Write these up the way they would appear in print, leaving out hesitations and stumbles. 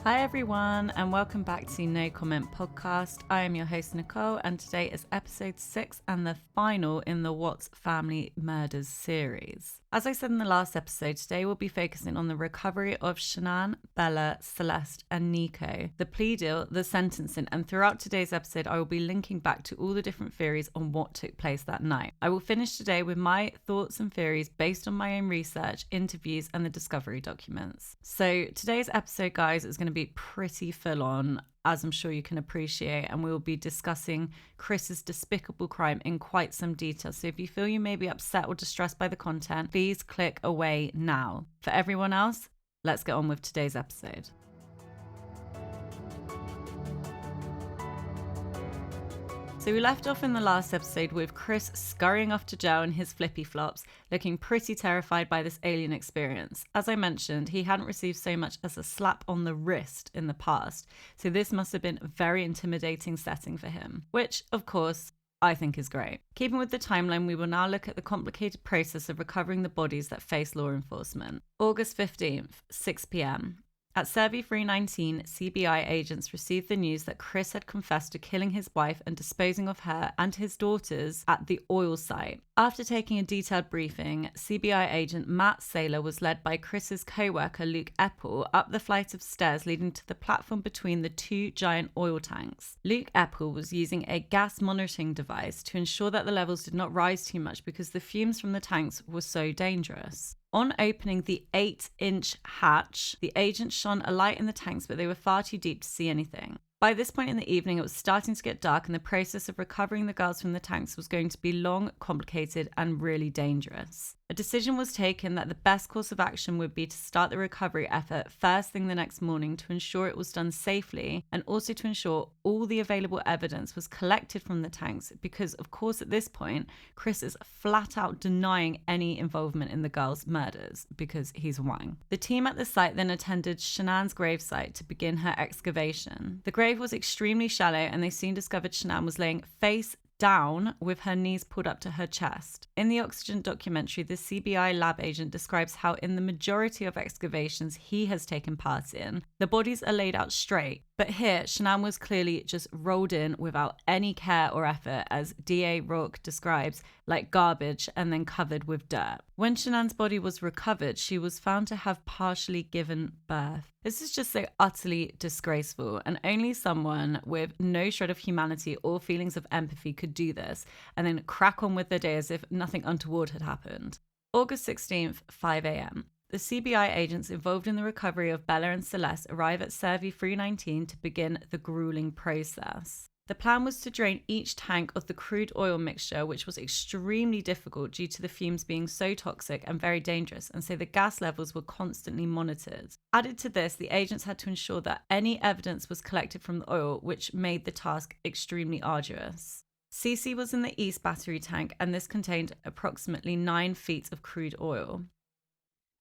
Hi everyone, and welcome back to No Comment Podcast. I am your host Nicole, and today is episode 6 and the final in the Watts Family Murders series. As I said in the last episode, today we'll be focusing on the recovery of Shanann, Bella, Celeste and Nico, the plea deal, the sentencing, and throughout today's episode I will be linking back to all the different theories on what took place that night. I will finish today with my thoughts and theories based on my own research, interviews and the discovery documents. So today's episode, guys, is going to be pretty full on, as I'm sure you can appreciate, and we will be discussing Chris's despicable crime in quite some detail. So if you feel you may be upset or distressed by the content, please click away now. For everyone else, let's get on with today's episode. So we left off in the last episode with Chris scurrying off to jail in his flippy flops, looking pretty terrified by this alien experience. As I mentioned, he hadn't received so much as a slap on the wrist in the past, so this must have been a very intimidating setting for him, which, of course, I think is great. Keeping with the timeline, we will now look at the complicated process of recovering the bodies that face law enforcement. August 15th, 6 p.m. At Servi 319, CBI agents received the news that Chris had confessed to killing his wife and disposing of her and his daughters at the oil site. After taking a detailed briefing, CBI agent Matt Saylor was led by Chris's co-worker Luke Epple up the flight of stairs leading to the platform between the two giant oil tanks. Luke Epple was using a gas monitoring device to ensure that the levels did not rise too much because the fumes from the tanks were so dangerous. On opening the 8-inch hatch, the agent shone a light in the tanks, but they were far too deep to see anything. By this point in the evening, it was starting to get dark, and the process of recovering the girls from the tanks was going to be long, complicated, and really dangerous. A decision was taken that the best course of action would be to start the recovery effort first thing the next morning to ensure it was done safely, and also to ensure all the available evidence was collected from the tanks, because of course at this point Chris is flat out denying any involvement in the girls' murders because he's wang. The team at the site then attended Shanann's gravesite to begin her excavation. The grave was extremely shallow, and they soon discovered Shanann was laying face down with her knees pulled up to her chest. In the Oxygen documentary, the CBI lab agent describes how in the majority of excavations he has taken part in, the bodies are laid out straight. But here, Shanann was clearly just rolled in without any care or effort, as DA Rourke describes, like garbage and then covered with dirt. When Shanann's body was recovered, she was found to have partially given birth. This is just so utterly disgraceful, and only someone with no shred of humanity or feelings of empathy could do this, and then crack on with their day as if nothing untoward had happened. August 16th, 5 a.m. The CBI agents involved in the recovery of Bella and Celeste arrive at Servi 319 to begin the grueling process. The plan was to drain each tank of the crude oil mixture, which was extremely difficult due to the fumes being so toxic and very dangerous, and so the gas levels were constantly monitored. Added to this, the agents had to ensure that any evidence was collected from the oil, which made the task extremely arduous. Cece was in the east battery tank, and this contained approximately 9 feet of crude oil.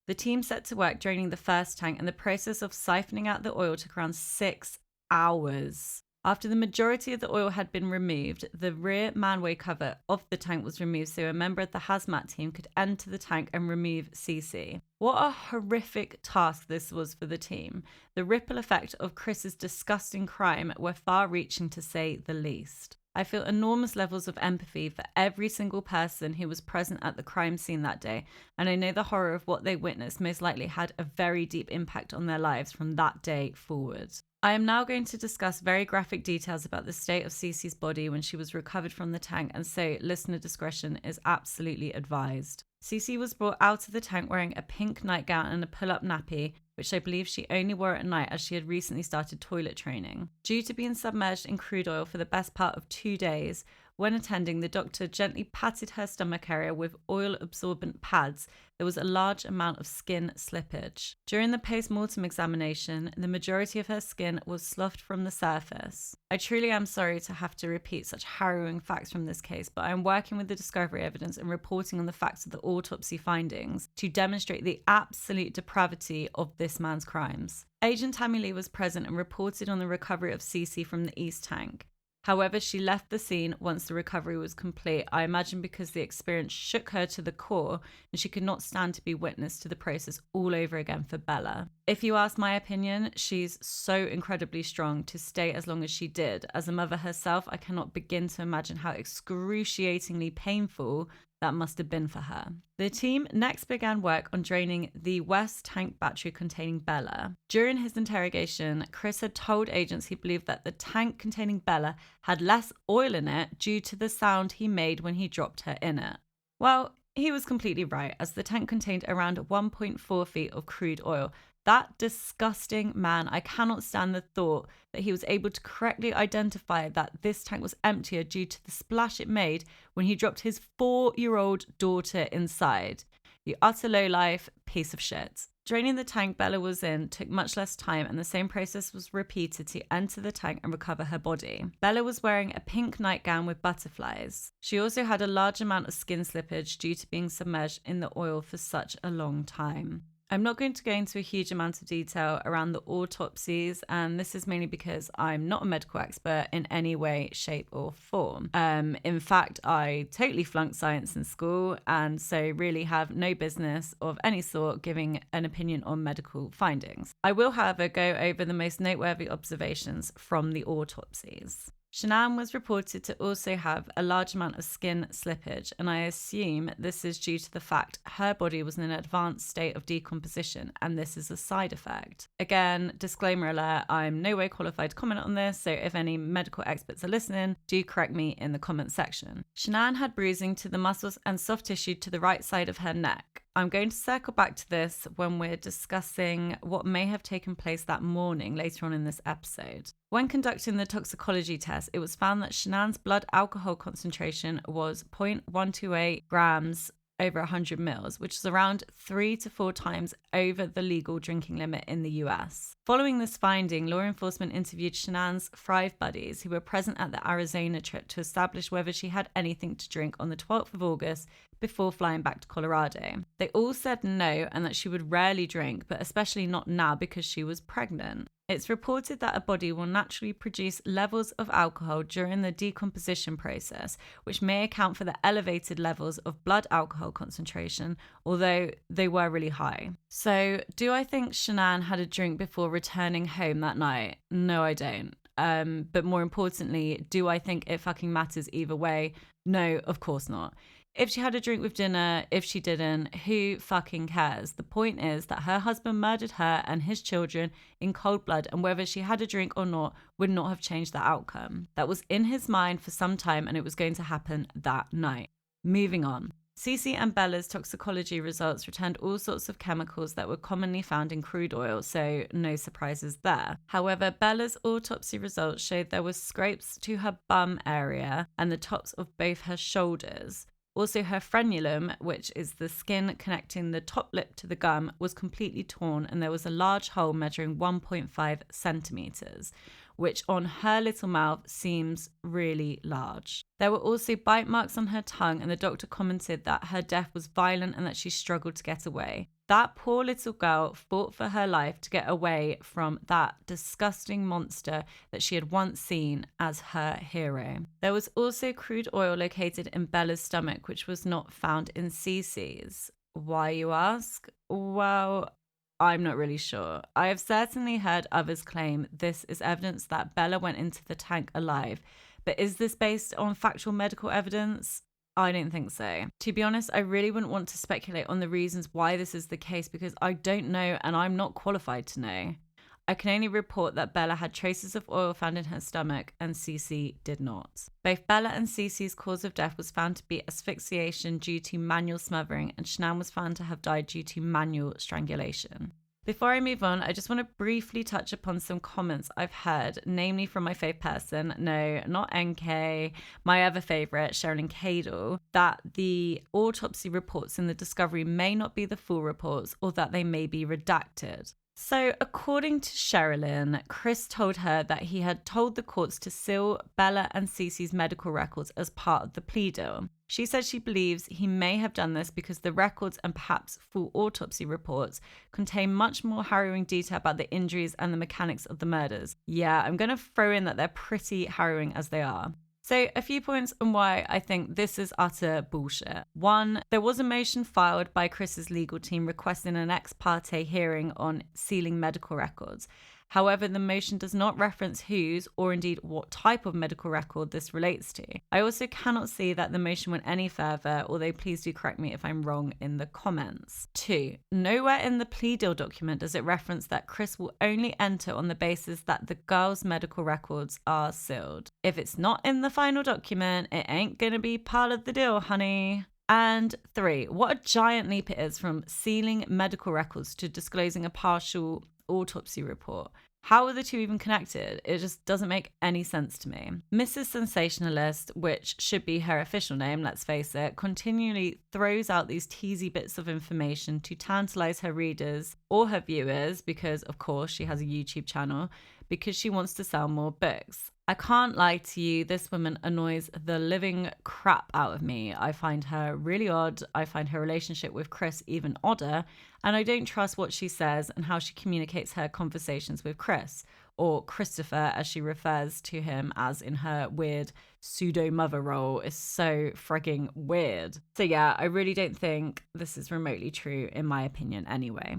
The team set to work draining the first tank, and the process of siphoning out the oil took around 6 hours. After the majority of the oil had been removed, the rear manway cover of the tank was removed so a member of the hazmat team could enter the tank and remove Cece. What a horrific task this was for the team. The ripple effect of Chris's disgusting crime were far-reaching, to say the least. I feel enormous levels of empathy for every single person who was present at the crime scene that day, and I know the horror of what they witnessed most likely had a very deep impact on their lives from that day forward. I am now going to discuss very graphic details about the state of Cece's body when she was recovered from the tank, and so listener discretion is absolutely advised. Cece was brought out of the tank wearing a pink nightgown and a pull-up nappy, which I believe she only wore at night as she had recently started toilet training. Due to being submerged in crude oil for the best part of 2 days, when attending, the doctor gently patted her stomach area with oil-absorbent pads. There was a large amount of skin slippage. During the post-mortem examination, the majority of her skin was sloughed from the surface. I truly am sorry to have to repeat such harrowing facts from this case, but I am working with the discovery evidence and reporting on the facts of the autopsy findings to demonstrate the absolute depravity of this man's crimes. Agent Tammy Lee was present and reported on the recovery of Cece from the East Tank. However, she left the scene once the recovery was complete, I imagine because the experience shook her to the core and she could not stand to be witness to the process all over again for Bella. If you ask my opinion, she's so incredibly strong to stay as long as she did. As a mother herself, I cannot begin to imagine how excruciatingly painful that must have been for her. The team next began work on draining the west tank battery containing Bella. During his interrogation, Chris had told agents he believed that the tank containing Bella had less oil in it due to the sound he made when he dropped her in it. Well, he was completely right, as the tank contained around 1.4 feet of crude oil. That disgusting man, I cannot stand the thought that he was able to correctly identify that this tank was emptier due to the splash it made when he dropped his 4-year-old daughter inside. You utter lowlife piece of shit. Draining the tank Bella was in took much less time, and the same process was repeated to enter the tank and recover her body. Bella was wearing a pink nightgown with butterflies. She also had a large amount of skin slippage due to being submerged in the oil for such a long time. I'm not going to go into a huge amount of detail around the autopsies, and this is mainly because I'm not a medical expert in any way, shape, or form. In fact, I totally flunked science in school, and so really have no business of any sort giving an opinion on medical findings. I will, however, go over the most noteworthy observations from the autopsies. Shanann was reported to also have a large amount of skin slippage, and I assume this is due to the fact her body was in an advanced state of decomposition, and this is a side effect. Again, disclaimer alert, I'm no way qualified to comment on this, so if any medical experts are listening, do correct me in the comment section. Shanann had bruising to the muscles and soft tissue to the right side of her neck. I'm going to circle back to this when we're discussing what may have taken place that morning later on in this episode. When conducting the toxicology test, it was found that Shanann's blood alcohol concentration was 0.128 grams over 100 mils, which is around 3 to 4 times over the legal drinking limit in the US. Following this finding, law enforcement interviewed Shanann's 5 buddies who were present at the Arizona trip to establish whether she had anything to drink on the 12th of August before flying back to Colorado. They all said no, and that she would rarely drink, but especially not now because she was pregnant. It's reported that a body will naturally produce levels of alcohol during the decomposition process, which may account for the elevated levels of blood alcohol concentration, although they were really high. So, do I think Shanann had a drink before returning home that night? No, I don't. But more importantly, do I think it fucking matters either way? No, of course not. If she had a drink with dinner, if she didn't, who fucking cares? The point is that her husband murdered her and his children in cold blood, and whether she had a drink or not would not have changed the outcome. That was in his mind for some time, and it was going to happen that night. Moving on. Cece and Bella's toxicology results returned all sorts of chemicals that were commonly found in crude oil, so no surprises there. However, Bella's autopsy results showed there were scrapes to her bum area and the tops of both her shoulders. Also, her frenulum, which is the skin connecting the top lip to the gum, was completely torn, and there was a large hole measuring 1.5 centimeters, which on her little mouth seems really large. There were also bite marks on her tongue, and the doctor commented that her death was violent and that she struggled to get away. That poor little girl fought for her life to get away from that disgusting monster that she had once seen as her hero. There was also crude oil located in Bella's stomach, which was not found in Cece's. Why, you ask? Well, I'm not really sure. I have certainly heard others claim this is evidence that Bella went into the tank alive, but is this based on factual medical evidence? I don't think so. To be honest, I really wouldn't want to speculate on the reasons why this is the case because I don't know and I'm not qualified to know. I can only report that Bella had traces of oil found in her stomach and Cece did not. Both Bella and Cece's cause of death was found to be asphyxiation due to manual smothering, and Shanann was found to have died due to manual strangulation. Before I move on, I just want to briefly touch upon some comments I've heard, namely from my fave person, no, not NK, my other favourite, Cherlyn Cadle, that the autopsy reports in the discovery may not be the full reports or that they may be redacted. So, according to Cherylin, Chris told her that he had told the courts to seal Bella and Cece's medical records as part of the plea deal. She said she believes he may have done this because the records and perhaps full autopsy reports contain much more harrowing detail about the injuries and the mechanics of the murders. Yeah, I'm going to throw in that they're pretty harrowing as they are. So, a few points on why I think this is utter bullshit. One, there was a motion filed by Chris's legal team requesting an ex parte hearing on sealing medical records. However, the motion does not reference whose or indeed what type of medical record this relates to. I also cannot see that the motion went any further, although please do correct me if I'm wrong in the comments. 2. Nowhere in the plea deal document does it reference that Chris will only enter on the basis that the girl's medical records are sealed. If it's not in the final document, it ain't gonna be part of the deal, honey. And 3, what a giant leap it is from sealing medical records to disclosing a partial autopsy report. How are the two even connected? It just doesn't make any sense to me. Mrs. Sensationalist, which should be her official name, let's face it, continually throws out these teasy bits of information to tantalize her readers or her viewers because, of course, she has a YouTube channel because she wants to sell more books. I can't lie to you, this woman annoys the living crap out of me. I find her really odd. I find her relationship with Chris even odder, and I don't trust what she says and how she communicates her conversations with Chris, or Christopher as she refers to him as in her weird pseudo-mother role is so frigging weird. So yeah, I really don't think this is remotely true in my opinion anyway.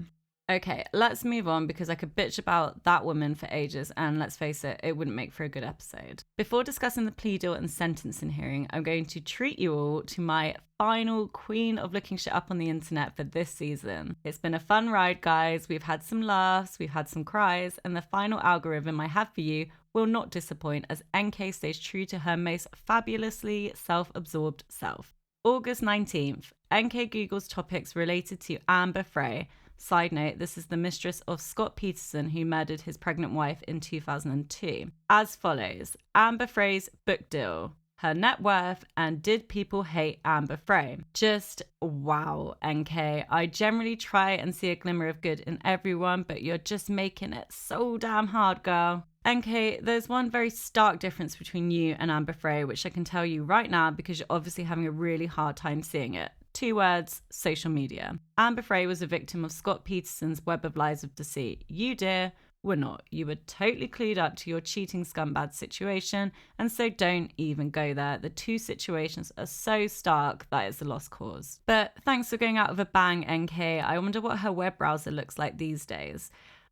Okay, let's move on because I could bitch about that woman for ages and let's face it, it wouldn't make for a good episode. Before discussing the plea deal and sentencing hearing, I'm going to treat you all to my final queen of looking shit up on the internet for this season. It's been a fun ride, guys. We've had some laughs, we've had some cries, and the final algorithm I have for you will not disappoint as NK stays true to her most fabulously self-absorbed self. August 19th, NK Googles topics related to Amber Frey. Side note, this is the mistress of Scott Peterson who murdered his pregnant wife in 2002. As follows: Amber Frey's book deal, her net worth, and did people hate Amber Frey? Just wow, NK. I generally try and see a glimmer of good in everyone, but you're just making it so damn hard, girl. NK, there's one very stark difference between you and Amber Frey, which I can tell you right now because you're obviously having a really hard time seeing it. 2 words: social media. Amber Frey was a victim of Scott Peterson's web of lies of deceit. You, dear, were not. You were totally clued up to your cheating scumbag situation, and so don't even go there. The two situations are so stark that it's a lost cause. But thanks for going out with a bang, NK. I wonder what her web browser looks like these days.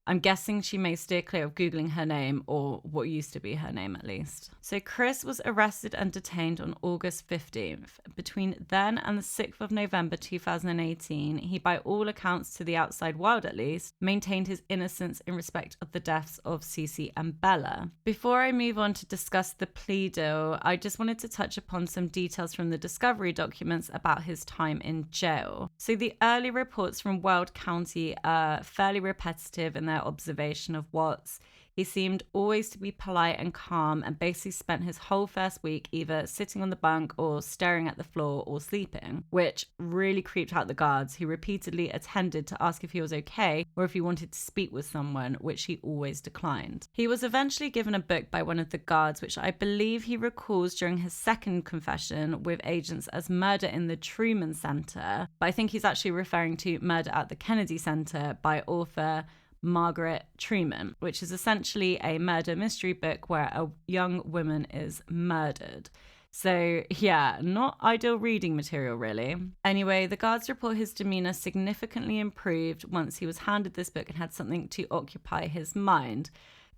I'm guessing she may steer clear of Googling her name, or what used to be her name at least. So Chris was arrested and detained on August 15th. Between then and the 6th of November 2018, he, by all accounts to the outside world at least, maintained his innocence in respect of the deaths of Cece and Bella. Before I move on to discuss the plea deal, I just wanted to touch upon some details from the discovery documents about his time in jail. So the early reports from Weld County are fairly repetitive in their observation of Watts. He seemed always to be polite and calm and basically spent his whole first week either sitting on the bunk or staring at the floor or sleeping, which really creeped out the guards, who repeatedly attended to ask if he was okay or if he wanted to speak with someone, which he always declined. He was eventually given a book by one of the guards, which I believe he recalls during his second confession with agents as Murder in the Truman Center, but I think he's actually referring to Murder at the Kennedy Center by author Margaret Truman, which is essentially a murder mystery book where a young woman is murdered. So yeah, not ideal reading material really. Anyway, the guards report his demeanor significantly improved once he was handed this book and had something to occupy his mind.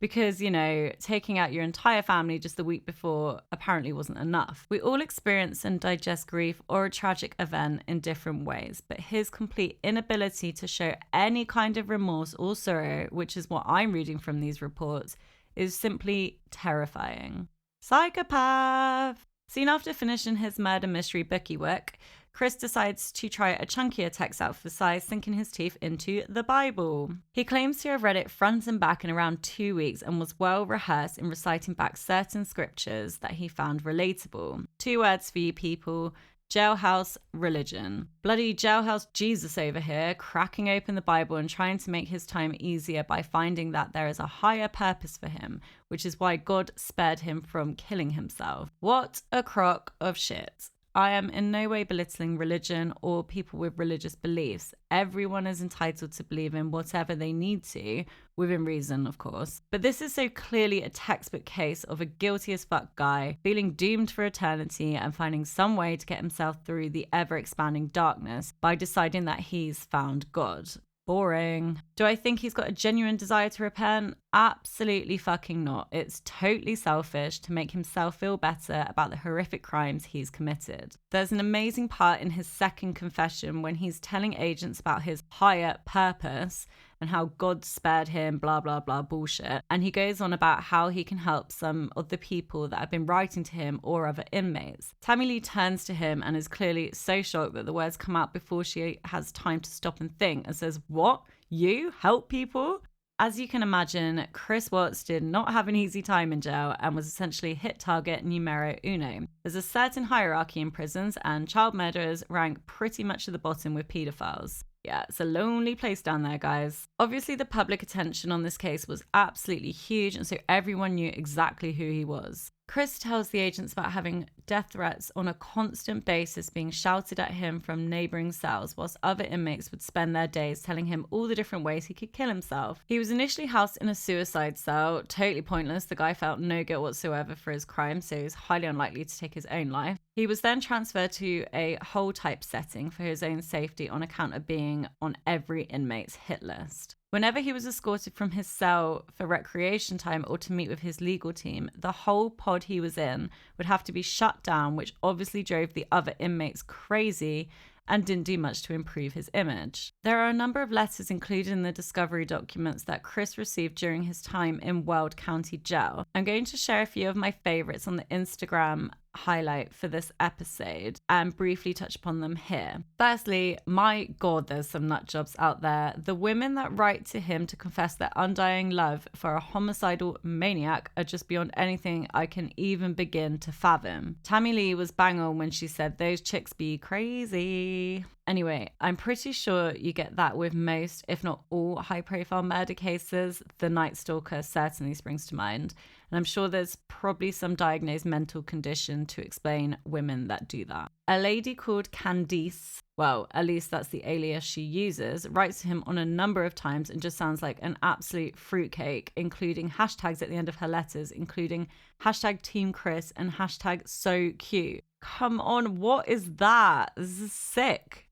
Because, you know, taking out your entire family just the week before apparently wasn't enough. We all experience and digest grief or a tragic event in different ways, but his complete inability to show any kind of remorse or sorrow, which is what I'm reading from these reports, is simply terrifying. Psychopath! Soon after finishing his murder mystery bookie work, Chris decides to try a chunkier text out for size, sinking his teeth into the Bible. He claims to have read it front and back in around 2 weeks and was well rehearsed in reciting back certain scriptures that he found relatable. 2 words for you people: Jailhouse religion. Bloody jailhouse Jesus over here, cracking open the Bible and trying to make his time easier by finding that there is a higher purpose for him, which is why God spared him from killing himself. What a crock of shit. I am in no way belittling religion or people with religious beliefs. Everyone is entitled to believe in whatever they need to, within reason, of course. But this is so clearly a textbook case of a guilty as fuck guy feeling doomed for eternity and finding some way to get himself through the ever-expanding darkness by deciding that he's found God. Boring. Do I think he's got a genuine desire to repent? Absolutely fucking not. It's totally selfish to make himself feel better about the horrific crimes he's committed. There's an amazing part in his second confession when he's telling agents about his higher purpose and how God spared him, blah, blah, blah bullshit. And he goes on about how he can help some of the people that have been writing to him or other inmates. Tammy Lee turns to him and is clearly so shocked that the words come out before she has time to stop and think and says, "What? You help people?" As you can imagine, Chris Watts did not have an easy time in jail and was essentially hit target numero uno. There's a certain hierarchy in prisons and child murderers rank pretty much at the bottom with paedophiles. Yeah, it's a lonely place down there, guys. Obviously, the public attention on this case was absolutely huge, and so everyone knew exactly who he was. Chris tells the agents about having death threats on a constant basis being shouted at him from neighbouring cells, whilst other inmates would spend their days telling him all the different ways he could kill himself. He was initially housed in a suicide cell, totally pointless. The guy felt no guilt whatsoever for his crime, so he was highly unlikely to take his own life. He was then transferred to a whole type setting for his own safety on account of being on every inmate's hit list. Whenever he was escorted from his cell for recreation time or to meet with his legal team, the whole pod he was in would have to be shut down, which obviously drove the other inmates crazy and didn't do much to improve his image. There are a number of letters included in the discovery documents that Chris received during his time in Weld County Jail. I'm going to share a few of my favorites on the Instagram highlight for this episode and briefly touch upon them here. Firstly, my God, there's some nut jobs out there. The women that write to him to confess their undying love for a homicidal maniac are just beyond anything I can even begin to fathom. Tammy Lee was bang on when she said those chicks be crazy. Anyway, I'm pretty sure you get that with most, if not all, high-profile murder cases. The Night Stalker certainly springs to mind. And I'm sure there's probably some diagnosed mental condition to explain women that do that. A lady called Candice, well, at least that's the alias she uses, writes to him on a number of times and just sounds like an absolute fruitcake, including hashtags at the end of her letters, including hashtag Team Chris and hashtag so cute. Come on, what is that? This is sick.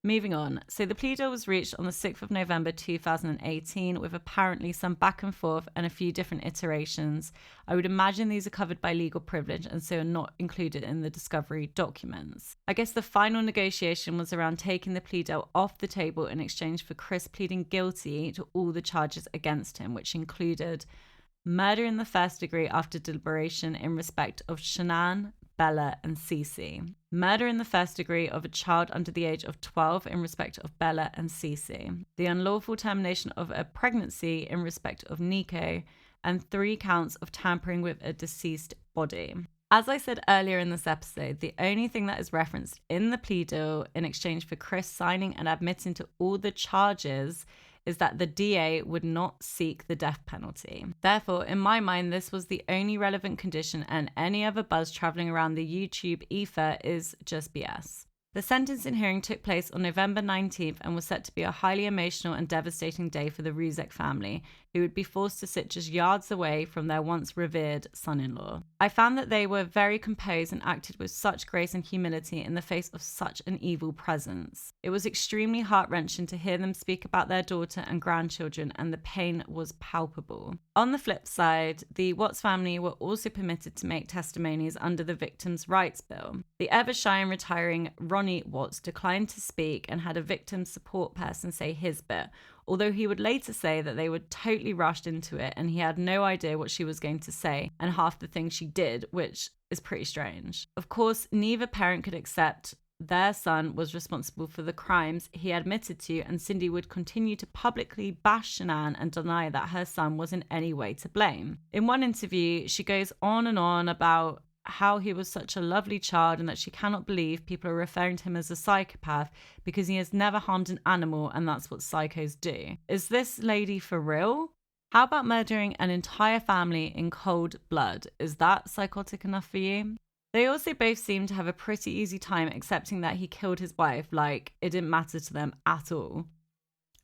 Moving on. So the plea deal was reached on the 6th of November 2018 with apparently some back and forth and a few different iterations. I would imagine these are covered by legal privilege and so are not included in the discovery documents. I guess the final negotiation was around taking the plea deal off the table in exchange for Chris pleading guilty to all the charges against him, which included murder in the first degree after deliberation in respect of Shanann, Bella and Cece. Murder in the first degree of a child under the age of 12 in respect of Bella and Cece. The unlawful termination of a pregnancy in respect of Nico. And 3 counts of tampering with a deceased body. As I said earlier in this episode, the only thing that is referenced in the plea deal in exchange for Chris signing and admitting to all the charges is that the DA would not seek the death penalty. Therefore, in my mind, this was the only relevant condition, and any other buzz traveling around the YouTube ether is just BS. The sentencing hearing took place on November 19th and was set to be a highly emotional and devastating day for the Ruzek family, who would be forced to sit just yards away from their once revered son-in-law. I found that they were very composed and acted with such grace and humility in the face of such an evil presence. It was extremely heart-wrenching to hear them speak about their daughter and grandchildren, and the pain was palpable. On the flip side, the Watts family were also permitted to make testimonies under the Victims' Rights Bill. The ever-shy and retiring Ronnie Watts declined to speak and had a victim support person say his bit, although he would later say that they were totally rushed into it and he had no idea what she was going to say and half the things she did, which is pretty strange. Of course, neither parent could accept their son was responsible for the crimes he admitted to, and Cindy would continue to publicly bash Shanann and deny that her son was in any way to blame. In one interview, she goes on and on about how he was such a lovely child and that she cannot believe people are referring to him as a psychopath because he has never harmed an animal and that's what psychos do. Is this lady for real? How about murdering an entire family in cold blood? Is that psychotic enough for you? They also both seem to have a pretty easy time accepting that he killed his wife, like it didn't matter to them at all.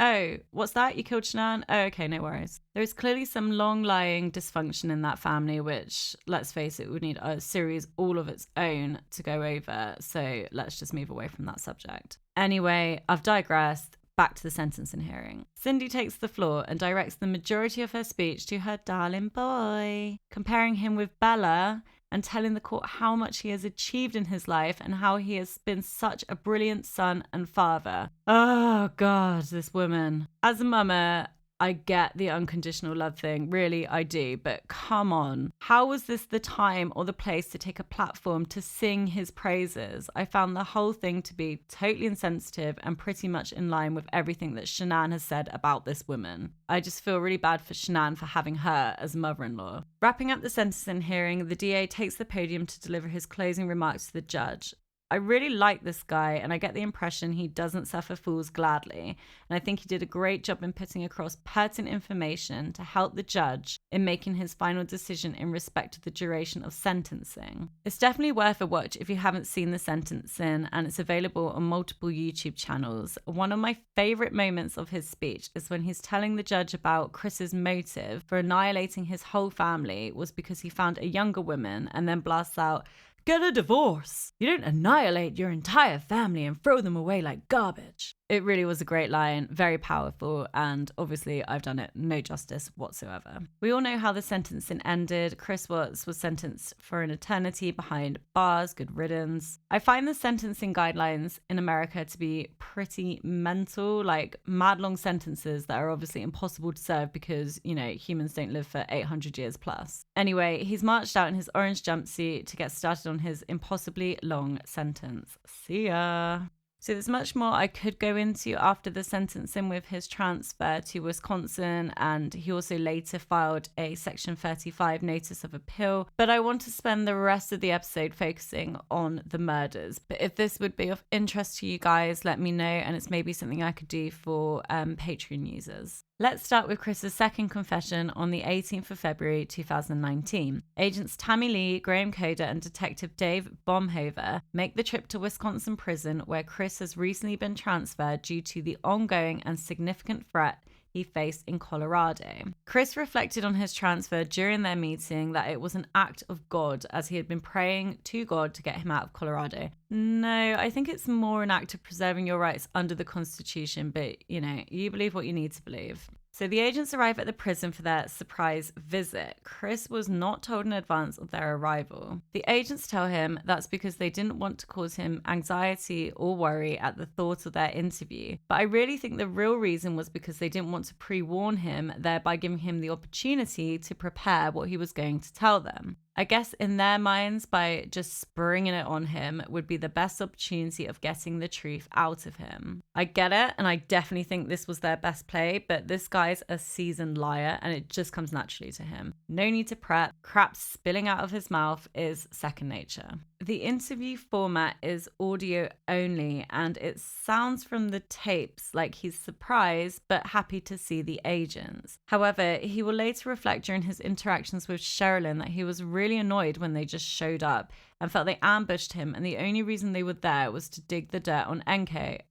Oh, what's that? You killed Shanann? Oh, okay, no worries. There is clearly some long-lying dysfunction in that family, which, let's face it, would need a series all of its own to go over. So let's just move away from that subject. Anyway, I've digressed. Back to the sentencing hearing. Cindy takes the floor and directs the majority of her speech to her darling boy, comparing him with Bella and telling the court how much he has achieved in his life and how he has been such a brilliant son and father. Oh, God, this woman. As a mama, I get the unconditional love thing. Really, I do. But come on. How was this the time or the place to take a platform to sing his praises? I found the whole thing to be totally insensitive and pretty much in line with everything that Shanann has said about this woman. I just feel really bad for Shanann for having her as mother-in-law. Wrapping up the sentencing hearing, the DA takes the podium to deliver his closing remarks to the judge. I really like this guy, and I get the impression he doesn't suffer fools gladly. And I think he did a great job in putting across pertinent information to help the judge in making his final decision in respect to the duration of sentencing. It's definitely worth a watch if you haven't seen the sentencing, and it's available on multiple YouTube channels. One of my favorite moments of his speech is when he's telling the judge about Chris's motive for annihilating his whole family was because he found a younger woman, and then blasts out, "Get a divorce. You don't annihilate your entire family and throw them away like garbage." It really was a great line, very powerful, and obviously I've done it no justice whatsoever. We all know how the sentencing ended. Chris Watts was sentenced for an eternity behind bars, good riddance. I find the sentencing guidelines in America to be pretty mental, like mad long sentences that are obviously impossible to serve because, you know, humans don't live for 800 years plus. Anyway, he's marched out in his orange jumpsuit to get started on his impossibly long sentence. See ya. So there's much more I could go into after the sentencing with his transfer to Wisconsin, and he also later filed a Section 35 notice of appeal. But I want to spend the rest of the episode focusing on the murders. But if this would be of interest to you guys, let me know, and it's maybe something I could do for Patreon users. Let's start with Chris's second confession on the 18th of February 2019. Agents Tammy Lee, Graham Coder, and Detective Dave Baumhover make the trip to Wisconsin prison, where Chris has recently been transferred due to the ongoing and significant threat he faced in Colorado. Chris reflected on his transfer during their meeting that it was an act of God, as he had been praying to God to get him out of Colorado. No, I think it's more an act of preserving your rights under the Constitution, but, you know, you believe what you need to believe. So the agents arrive at the prison for their surprise visit. Chris was not told in advance of their arrival. The agents tell him that's because they didn't want to cause him anxiety or worry at the thought of their interview. But I really think the real reason was because they didn't want to pre-warn him, thereby giving him the opportunity to prepare what he was going to tell them. I guess in their minds, by just springing it on him would be the best opportunity of getting the truth out of him. I get it, and I definitely think this was their best play, but this guy's a seasoned liar, and it just comes naturally to him. No need to prep. Crap spilling out of his mouth is second nature. The interview format is audio only, and it sounds from the tapes like he's surprised but happy to see the agents. However, he will later reflect during his interactions with Cherylin that he was really annoyed when they just showed up and felt they ambushed him, and the only reason they were there was to dig the dirt on NK.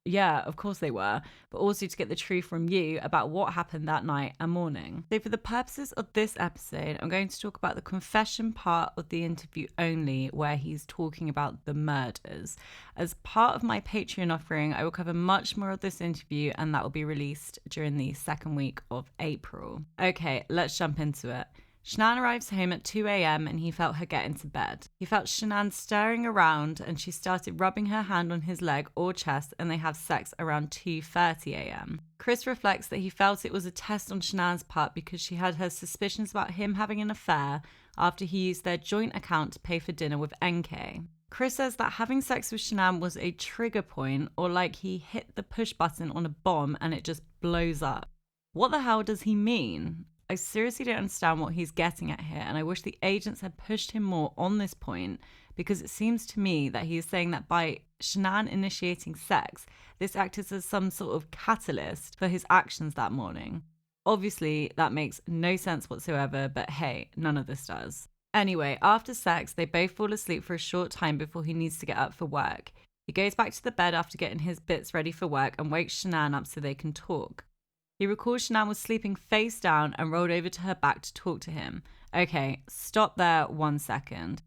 Yeah, of course they were, but also to get the truth from you about what happened that night and morning. So for the purposes of this episode, I'm going to talk about the confession part of the interview only, where he's talking about the murders. As part of my Patreon offering, I will cover much more of this interview, and that will be released during the second week of April. Okay, let's jump into it. Shanann arrives home at 2 a.m. and he felt her get into bed. He felt Shanann stirring around, and she started rubbing her hand on his leg or chest, and they have sex around 2:30 a.m. Chris reflects that he felt it was a test on Shanann's part because she had her suspicions about him having an affair after he used their joint account to pay for dinner with NK. Chris says that having sex with Shanann was a trigger point, or like he hit the push button on a bomb and it just blows up. What the hell does he mean? I seriously don't understand what he's getting at here, and I wish the agents had pushed him more on this point, because it seems to me that he is saying that by Shanann initiating sex, this acted as some sort of catalyst for his actions that morning. Obviously, that makes no sense whatsoever, but hey, none of this does. Anyway, after sex, they both fall asleep for a short time before he needs to get up for work. He goes back to the bed after getting his bits ready for work and wakes Shanann up so they can talk. He recalls Shanann was sleeping face down and rolled over to her back to talk to him. Okay, stop there 1 second.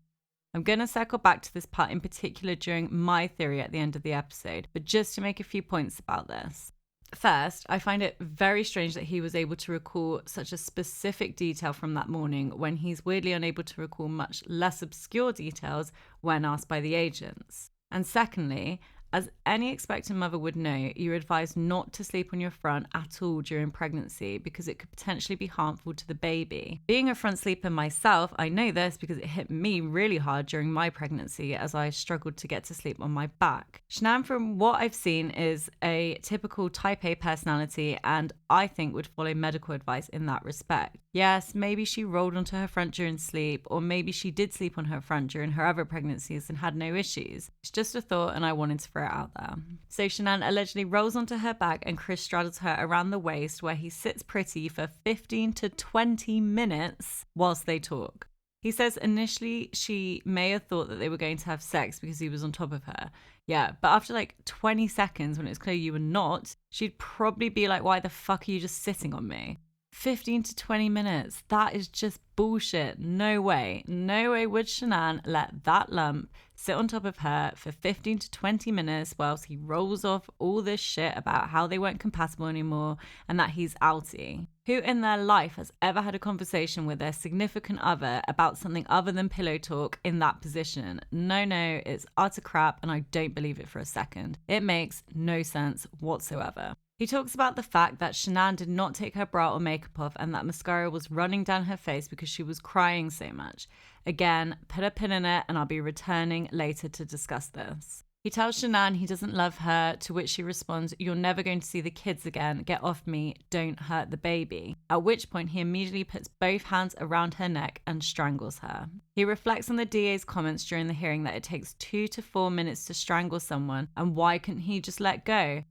I'm going to circle back to this part in particular during my theory at the end of the episode, but just to make a few points about this. First, I find it very strange that he was able to recall such a specific detail from that morning when he's weirdly unable to recall much less obscure details when asked by the agents. And secondly, as any expectant mother would know, you're advised not to sleep on your front at all during pregnancy because it could potentially be harmful to the baby. Being a front sleeper myself, I know this because it hit me really hard during my pregnancy as I struggled to get to sleep on my back. Shanann, from what I've seen, is a typical type A personality and I think would follow medical advice in that respect. Yes, maybe she rolled onto her front during sleep, or maybe she did sleep on her front during her other pregnancies and had no issues. It's just a thought and I wanted to throw it out there. So Shanann allegedly rolls onto her back and Chris straddles her around the waist where he sits pretty for 15 to 20 minutes whilst they talk. He says initially she may have thought that they were going to have sex because he was on top of her. Yeah, but after like 20 seconds when it's clear you were not, she'd probably be like, why the fuck are you just sitting on me? 15 to 20 minutes. That is just bullshit. No way. No way would Shanann let that lump sit on top of her for 15 to 20 minutes whilst he rolls off all this shit about how they weren't compatible anymore and that he's outie. Who in their life has ever had a conversation with their significant other about something other than pillow talk in that position? No, it's utter crap and I don't believe it for a second. It makes no sense whatsoever. He talks about the fact that Shanann did not take her bra or makeup off and that mascara was running down her face because she was crying so much. Again, put a pin in it and I'll be returning later to discuss this. He tells Shanann he doesn't love her, to which she responds, "You're never going to see the kids again. Get off me. Don't hurt the baby." At which point he immediately puts both hands around her neck and strangles her. He reflects on the DA's comments during the hearing that it takes 2 to 4 minutes to strangle someone and why couldn't he just let go?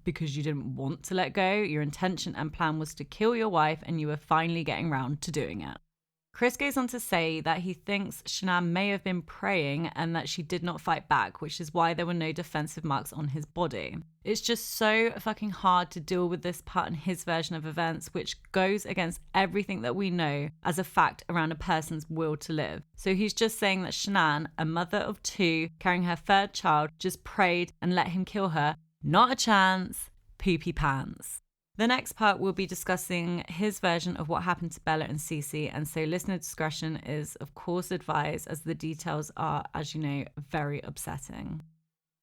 Because you didn't want to let go. Your intention and plan was to kill your wife and you were finally getting round to doing it. Chris goes on to say that he thinks Shanann may have been praying and that she did not fight back, which is why there were no defensive marks on his body. It's just so fucking hard to deal with this part in his version of events, which goes against everything that we know as a fact around a person's will to live. So he's just saying that Shanann, a mother of 2, carrying her 3rd child, just prayed and let him kill her. Not a chance. Poopy pants. The next part we'll be discussing his version of what happened to Bella and Cece, and so listener discretion is of course advised as the details are, as you know, very upsetting.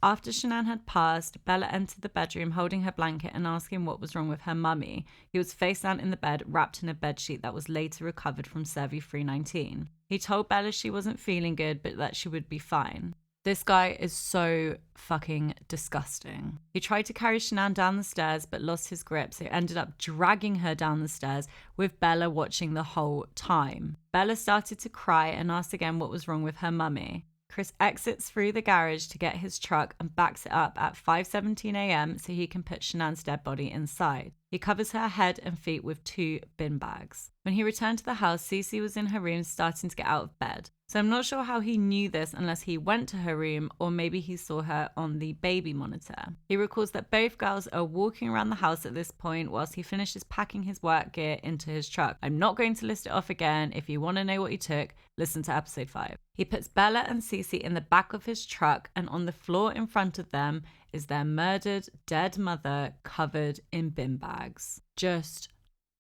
After Shanann had passed, Bella entered the bedroom holding her blanket and asking what was wrong with her mummy. He was face down in the bed, wrapped in a bedsheet that was later recovered from Survey 319. He told Bella she wasn't feeling good but that she would be fine. This guy is so fucking disgusting. He tried to carry Shanann down the stairs but lost his grip, so ended up dragging her down the stairs with Bella watching the whole time. Bella started to cry and asked again what was wrong with her mummy. Chris exits through the garage to get his truck and backs it up at 5:17 a.m. so he can put Shanann's dead body inside. He covers her head and feet with 2 bin bags. When he returned to the house, Cece was in her room starting to get out of bed. So I'm not sure how he knew this unless he went to her room or maybe he saw her on the baby monitor. He recalls that both girls are walking around the house at this point whilst he finishes packing his work gear into his truck. I'm not going to list it off again. If you want to know what he took, listen to episode 5. He puts Bella and Cece in the back of his truck and on the floor in front of them is their murdered, dead mother covered in bin bags. Just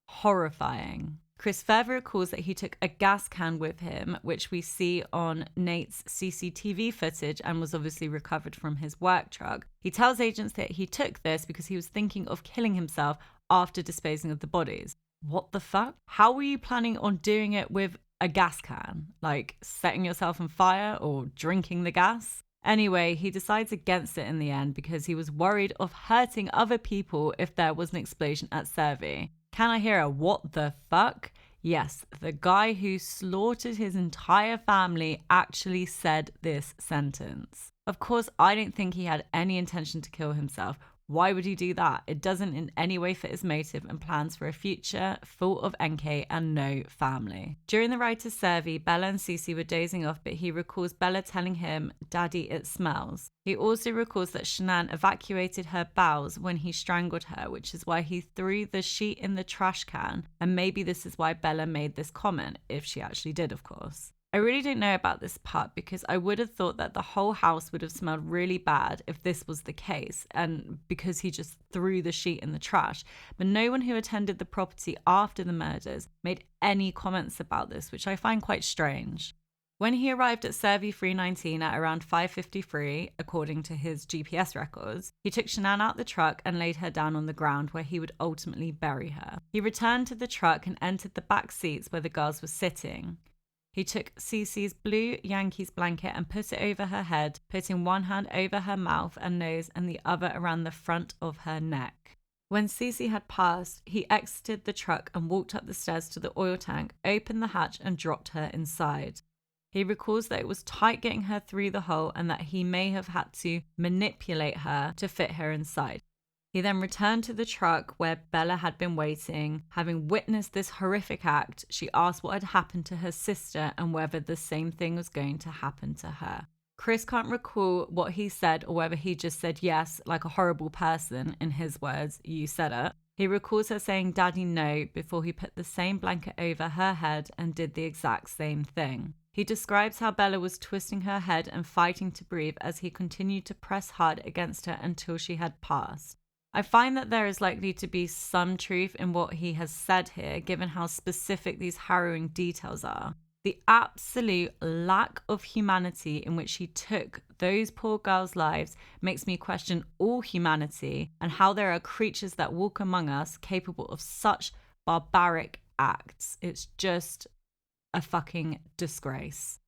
horrifying. Chris further recalls that he took a gas can with him, which we see on Nate's CCTV footage and was obviously recovered from his work truck. He tells agents that he took this because he was thinking of killing himself after disposing of the bodies. What the fuck? How were you planning on doing it with a gas can? Like setting yourself on fire or drinking the gas? Anyway, he decides against it in the end because he was worried of hurting other people if there was an explosion at Survey. Can I hear a what the fuck? Yes, the guy who slaughtered his entire family actually said this sentence. Of course, I don't think he had any intention to kill himself. Why would he do that? It doesn't in any way fit his motive and plans for a future full of NK and no family. During the ride to Servi, Bella and Cece were dozing off, but he recalls Bella telling him, "Daddy, it smells." He also recalls that Shanann evacuated her bowels when he strangled her, which is why he threw the sheet in the trash can, and maybe this is why Bella made this comment, if she actually did, of course. I really don't know about this part because I would have thought that the whole house would have smelled really bad if this was the case, and because he just threw the sheet in the trash. But no one who attended the property after the murders made any comments about this, which I find quite strange. When he arrived at Servi 319 at around 5:53, according to his GPS records, he took Shanann out the truck and laid her down on the ground where he would ultimately bury her. He returned to the truck and entered the back seats where the girls were sitting. He took Cece's blue Yankees blanket and put it over her head, putting one hand over her mouth and nose and the other around the front of her neck. When Cece had passed, he exited the truck and walked up the stairs to the oil tank, opened the hatch and dropped her inside. He recalls that it was tight getting her through the hole and that he may have had to manipulate her to fit her inside. He then returned to the truck where Bella had been waiting. Having witnessed this horrific act, she asked what had happened to her sister and whether the same thing was going to happen to her. Chris can't recall what he said or whether he just said yes, like a horrible person, in his words, "You said it." He recalls her saying "Daddy, no," before he put the same blanket over her head and did the exact same thing. He describes how Bella was twisting her head and fighting to breathe as he continued to press hard against her until she had passed. I find that there is likely to be some truth in what he has said here, given how specific these harrowing details are. The absolute lack of humanity in which he took those poor girls' lives makes me question all humanity and how there are creatures that walk among us capable of such barbaric acts. It's just a fucking disgrace.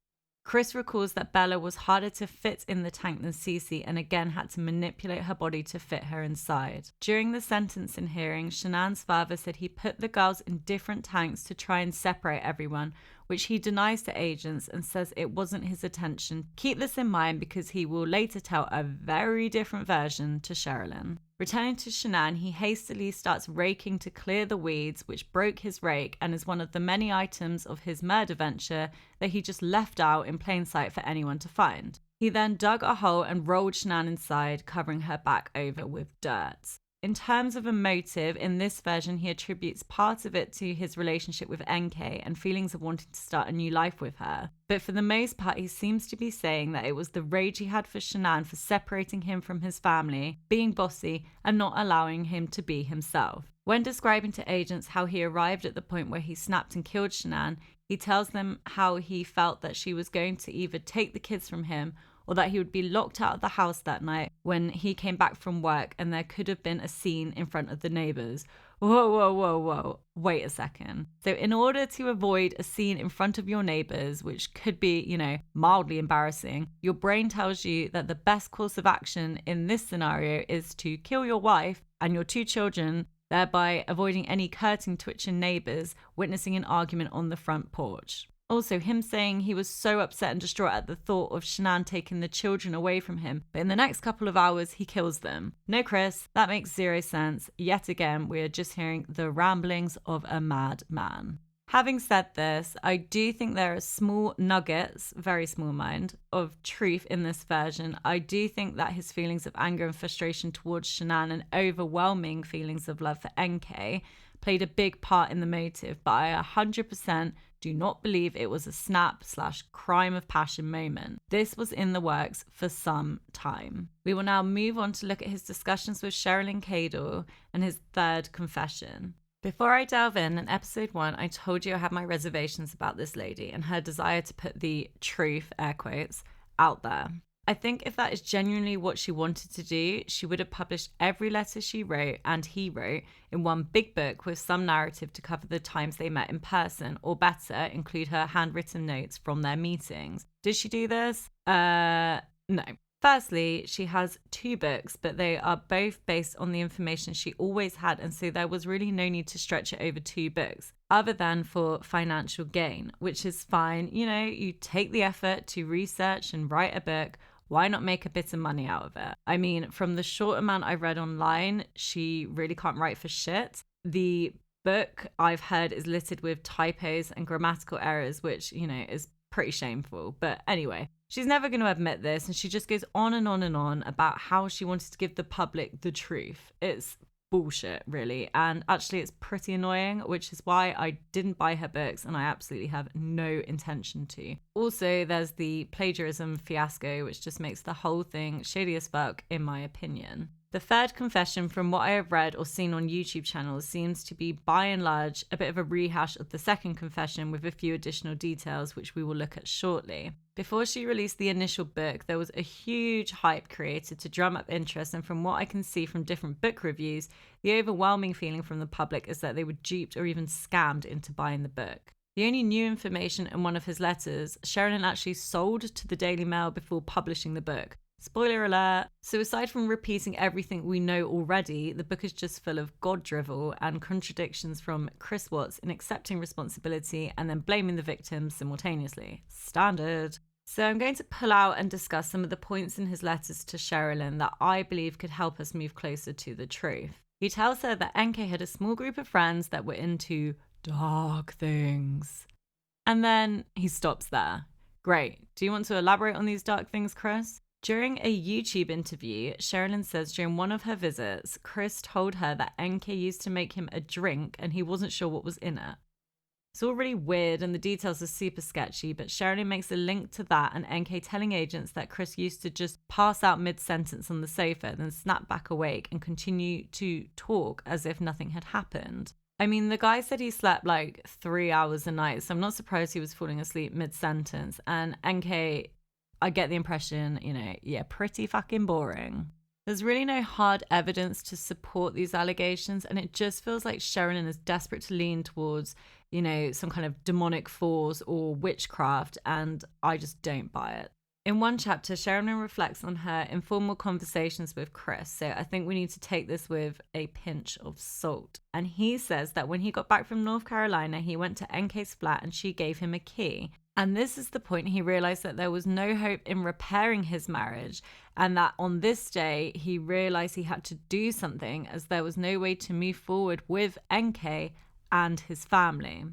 Chris recalls that Bella was harder to fit in the tank than Cece and again had to manipulate her body to fit her inside. During the sentencing hearing, Shanann's father said he put the girls in different tanks to try and separate everyone, which he denies to agents and says it wasn't his intention. Keep this in mind because he will later tell a very different version to Cherylin. Returning to Shanann, he hastily starts raking to clear the weeds, which broke his rake and is one of the many items of his murder venture that he just left out in plain sight for anyone to find. He then dug a hole and rolled Shanann inside, covering her back over with dirt. In terms of a motive, in this version, he attributes part of it to his relationship with NK and feelings of wanting to start a new life with her. But for the most part, he seems to be saying that it was the rage he had for Shanann for separating him from his family, being bossy, and not allowing him to be himself. When describing to agents how he arrived at the point where he snapped and killed Shanann, he tells them how he felt that she was going to either take the kids from him or that he would be locked out of the house that night when he came back from work and there could have been a scene in front of the neighbors. Whoa. Wait a second. So in order to avoid a scene in front of your neighbors, which could be, mildly embarrassing, your brain tells you that the best course of action in this scenario is to kill your wife and your 2 children, thereby avoiding any curtain twitching neighbors witnessing an argument on the front porch. Also, him saying he was so upset and distraught at the thought of Shanann taking the children away from him, but in the next couple of hours, he kills them. No, Chris, that makes zero sense. Yet again, we are just hearing the ramblings of a madman. Having said this, I do think there are small nuggets, very small mind, of truth in this version. I do think that his feelings of anger and frustration towards Shanann and overwhelming feelings of love for NK played a big part in the motive, but I 100% do not believe it was a snap/crime of passion moment. This was in the works for some time. We will now move on to look at his discussions with Cherlyn Cadle and his third confession. Before I delve in episode 1, I told you I had my reservations about this lady and her desire to put the truth, air quotes, out there. I think if that is genuinely what she wanted to do, she would have published every letter she wrote and he wrote in one big book with some narrative to cover the times they met in person, or better, include her handwritten notes from their meetings. Did she do this? No. Firstly, she has 2 books, but they are both based on the information she always had, and so there was really no need to stretch it over 2 books, other than for financial gain, which is fine. You know, you take the effort to research and write a book. Why not make a bit of money out of it? I mean, from the short amount I read online, she really can't write for shit. The book I've heard is littered with typos and grammatical errors, which, you know, is pretty shameful. But anyway, she's never going to admit this, and she just goes on and on and on about how she wanted to give the public the truth. It's bullshit, really. And actually, it's pretty annoying, which is why I didn't buy her books, and I absolutely have no intention to. Also, there's the plagiarism fiasco, which just makes the whole thing shady as fuck, in my opinion. The third confession, from what I have read or seen on YouTube channels, seems to be by and large a bit of a rehash of the second confession with a few additional details, which we will look at shortly. Before she released the initial book, there was a huge hype created to drum up interest, and from what I can see from different book reviews, the overwhelming feeling from the public is that they were duped or even scammed into buying the book. The only new information in one of his letters, Cherylin actually sold to the Daily Mail before publishing the book. Spoiler alert. So aside from repeating everything we know already, the book is just full of god drivel and contradictions from Chris Watts in accepting responsibility and then blaming the victims simultaneously. Standard. So I'm going to pull out and discuss some of the points in his letters to Cherylin that I believe could help us move closer to the truth. He tells her that NK had a small group of friends that were into dark things. And then he stops there. Great. Do you want to elaborate on these dark things, Chris? During a YouTube interview, Cherylin says during one of her visits, Chris told her that NK used to make him a drink and he wasn't sure what was in it. It's all really weird and the details are super sketchy, but Cherylin makes a link to that and NK telling agents that Chris used to just pass out mid-sentence on the sofa, then snap back awake and continue to talk as if nothing had happened. I mean, the guy said he slept like 3 hours a night, so I'm not surprised he was falling asleep mid-sentence. And NK, I get the impression, you know, yeah, pretty fucking boring. There's really no hard evidence to support these allegations, and it just feels like Cherylin is desperate to lean towards, you know, some kind of demonic force or witchcraft, and I just don't buy it. In one chapter, Cherylin reflects on her informal conversations with Chris, so I think we need to take this with a pinch of salt. And he says that when he got back from North Carolina, he went to NK's flat and she gave him a key. And this is the point he realized that there was no hope in repairing his marriage, and that on this day he realized he had to do something as there was no way to move forward with NK and his family.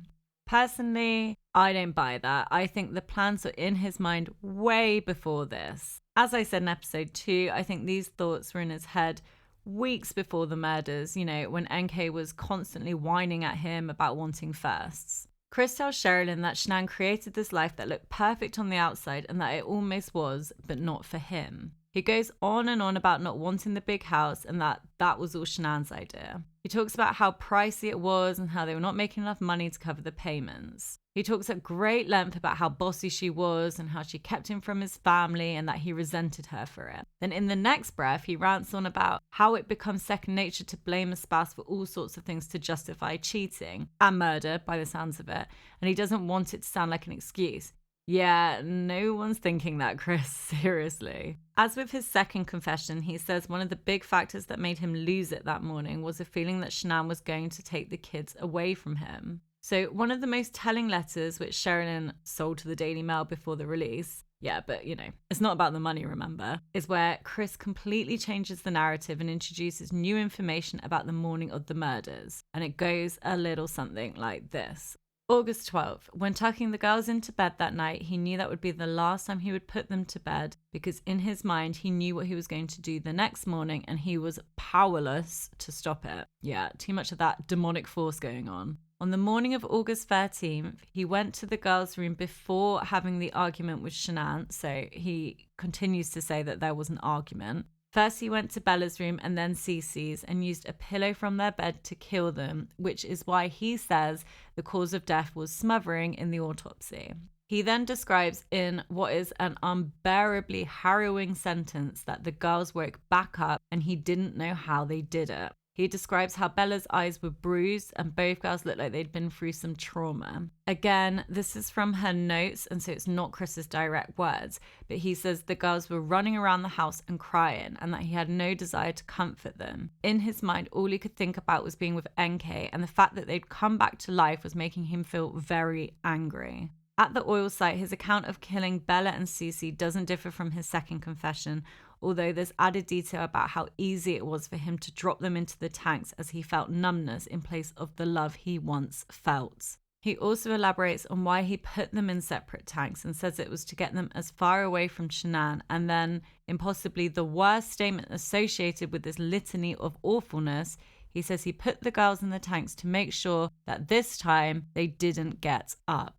Personally, I don't buy that. I think the plans were in his mind way before this. As I said in episode 2, I think these thoughts were in his head weeks before the murders, you know, when NK was constantly whining at him about wanting firsts. Chris tells Cherylin that Shanann created this life that looked perfect on the outside and that it almost was, but not for him. He goes on and on about not wanting the big house and that was all Shanann's idea. He talks about how pricey it was and how they were not making enough money to cover the payments. He talks at great length about how bossy she was and how she kept him from his family and that he resented her for it. Then in the next breath, he rants on about how it becomes second nature to blame a spouse for all sorts of things to justify cheating and murder by the sounds of it. And he doesn't want it to sound like an excuse. Yeah, no one's thinking that, Chris, seriously. As with his second confession, he says one of the big factors that made him lose it that morning was a feeling that Shanann was going to take the kids away from him. So one of the most telling letters, which Cherylin sold to the Daily Mail before the release, yeah, but you know, it's not about the money, remember, is where Chris completely changes the narrative and introduces new information about the morning of the murders. And it goes a little something like this. August 12th, when tucking the girls into bed that night, he knew that would be the last time he would put them to bed because in his mind, he knew what he was going to do the next morning and he was powerless to stop it. Yeah, too much of that demonic force going on. On the morning of August 13th, he went to the girls' room before having the argument with Shanann, so he continues to say that there was an argument. First, he went to Bella's room and then Cece's and used a pillow from their bed to kill them, which is why he says the cause of death was smothering in the autopsy. He then describes in what is an unbearably harrowing sentence that the girls woke back up and he didn't know how they did it. He describes how Bella's eyes were bruised and both girls looked like they'd been through some trauma. Again, this is from her notes, and so it's not Chris's direct words, but he says the girls were running around the house and crying and that he had no desire to comfort them. In his mind, all he could think about was being with NK, and the fact that they'd come back to life was making him feel very angry. At the oil site, his account of killing Bella and Cece doesn't differ from his second confession, although there's added detail about how easy it was for him to drop them into the tanks as he felt numbness in place of the love he once felt. He also elaborates on why he put them in separate tanks and says it was to get them as far away from Shanann, and then, in possibly the worst statement associated with this litany of awfulness, he says he put the girls in the tanks to make sure that this time they didn't get up.